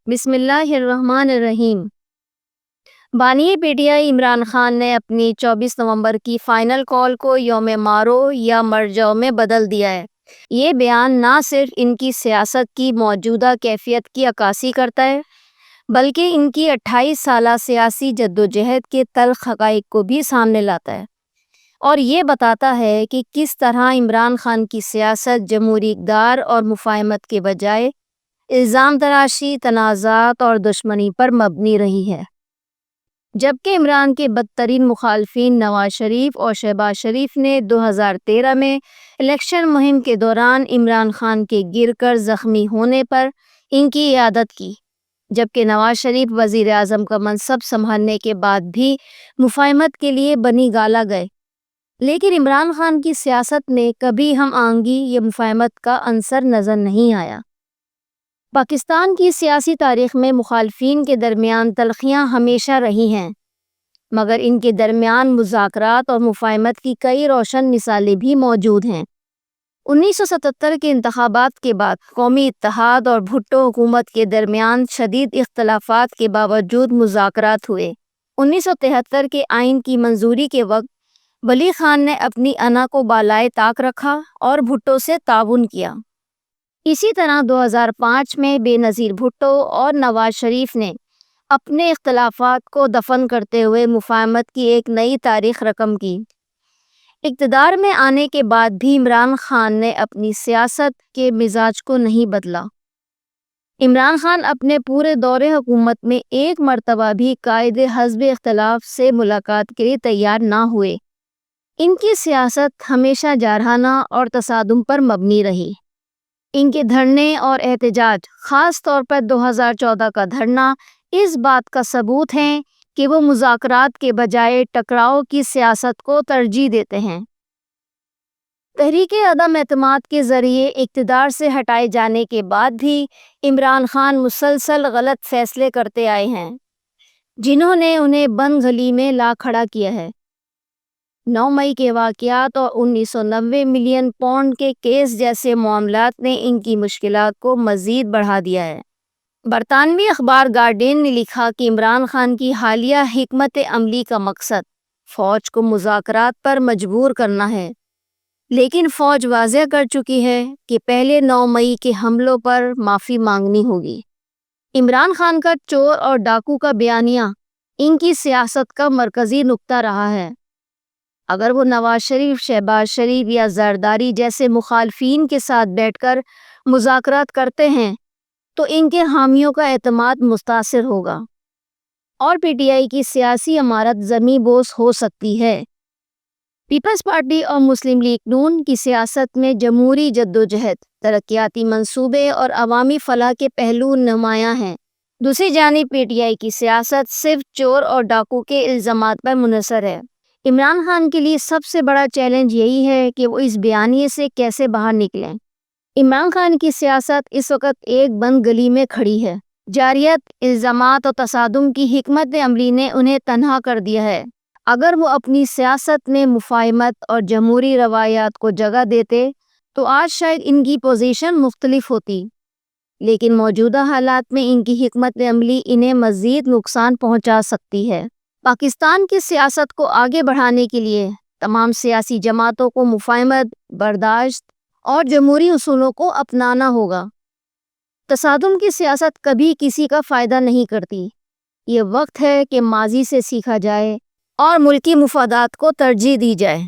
بسم اللہ الرحمن الرحیم۔ بانی P T I Imran Khan نے اپنی 24 نومبر کی فائنل کال کو یوم مارو یا مر جاؤ میں بدل دیا ہے۔ یہ بیان نہ صرف ان کی سیاست کی موجودہ کیفیت کی عکاسی کرتا ہے بلکہ ان کی 28 سالہ سیاسی جدوجہد کے تلخ حقائق کو بھی سامنے لاتا ہے، اور یہ بتاتا ہے کہ کس طرح عمران خان کی سیاست جمہوری اقدار اور مفاہمت کے بجائے الزام تراشی، تنازعات اور دشمنی پر مبنی رہی ہے۔ جبکہ عمران کے بدترین مخالفین نواز شریف اور شہباز شریف نے 2013 میں الیکشن مہم کے دوران عمران خان کے گر کر زخمی ہونے پر ان کی عیادت کی، جبکہ نواز شریف وزیر اعظم کا منصب سنبھالنے کے بعد بھی مفاہمت کے لیے بنی گالہ گئے، لیکن عمران خان کی سیاست میں کبھی ہم آہنگی یا مفاہمت کا عنصر نظر نہیں آیا۔ پاکستان کی سیاسی تاریخ میں مخالفین کے درمیان تلخیاں ہمیشہ رہی ہیں، مگر ان کے درمیان مذاکرات اور مفاہمت کی کئی روشن مثالیں بھی موجود ہیں۔ 1977 کے انتخابات کے بعد قومی اتحاد اور بھٹو حکومت کے درمیان شدید اختلافات کے باوجود مذاکرات ہوئے۔ 1973 کے آئین کی منظوری کے وقت ولی خان نے اپنی انا کو بالائے طاق رکھا اور بھٹو سے تعاون کیا۔ اسی طرح 2005 میں بے نظیر بھٹو اور نواز شریف نے اپنے اختلافات کو دفن کرتے ہوئے مفاہمت کی ایک نئی تاریخ رقم کی۔ اقتدار میں آنے کے بعد بھی عمران خان نے اپنی سیاست کے مزاج کو نہیں بدلا۔ عمران خان اپنے پورے دور حکومت میں ایک مرتبہ بھی قائد حزب اختلاف سے ملاقات کے لیے تیار نہ ہوئے۔ ان کی سیاست ہمیشہ جارحانہ اور تصادم پر مبنی رہی۔ ان کے دھرنے اور احتجاج، خاص طور پر 2014 کا دھرنا، اس بات کا ثبوت ہیں کہ وہ مذاکرات کے بجائے ٹکراؤ کی سیاست کو ترجیح دیتے ہیں۔ تحریک عدم اعتماد کے ذریعے اقتدار سے ہٹائے جانے کے بعد بھی عمران خان مسلسل غلط فیصلے کرتے آئے ہیں، جنہوں نے انہیں بند گلی میں لا کھڑا کیا ہے۔ 9 مئی کے واقعات اور 1990 ملین پاؤنڈ کے کیس جیسے معاملات نے ان کی مشکلات کو مزید بڑھا دیا ہے۔ برطانوی اخبار گارڈین نے لکھا کہ عمران خان کی حالیہ حکمت عملی کا مقصد فوج کو مذاکرات پر مجبور کرنا ہے، لیکن فوج واضح کر چکی ہے کہ پہلے 9 مئی کے حملوں پر معافی مانگنی ہوگی۔ عمران خان کا چور اور ڈاکو کا بیانیہ ان کی سیاست کا مرکزی نقطہ رہا ہے۔ اگر وہ نواز شریف، شہباز شریف یا زرداری جیسے مخالفین کے ساتھ بیٹھ کر مذاکرات کرتے ہیں تو ان کے حامیوں کا اعتماد متاثر ہوگا اور پی ٹی آئی کی سیاسی عمارت زمیں بوس ہو سکتی ہے۔ پیپلز پارٹی اور مسلم لیگ نون کی سیاست میں جمہوری جدوجہد، ترقیاتی منصوبے اور عوامی فلاح کے پہلو نمایاں ہیں۔ دوسری جانب پی ٹی آئی کی سیاست صرف چور اور ڈاکو کے الزامات پر منحصر ہے۔ عمران خان کے لیے سب سے بڑا چیلنج یہی ہے کہ وہ اس بیانیے سے کیسے باہر نکلیں۔ عمران خان کی سیاست اس وقت ایک بند گلی میں کھڑی ہے۔ جارحیت، الزامات اور تصادم کی حکمت عملی نے انہیں تنہا کر دیا ہے۔ اگر وہ اپنی سیاست میں مفاہمت اور جمہوری روایات کو جگہ دیتے تو آج شاید ان کی پوزیشن مختلف ہوتی، لیکن موجودہ حالات میں ان کی حکمت عملی انہیں مزید نقصان پہنچا سکتی ہے۔ پاکستان کی سیاست کو آگے بڑھانے کے لیے تمام سیاسی جماعتوں کو مفاہمت، برداشت اور جمہوری اصولوں کو اپنانا ہوگا۔ تصادم کی سیاست کبھی کسی کا فائدہ نہیں کرتی۔ یہ وقت ہے کہ ماضی سے سیکھا جائے اور ملکی مفادات کو ترجیح دی جائے۔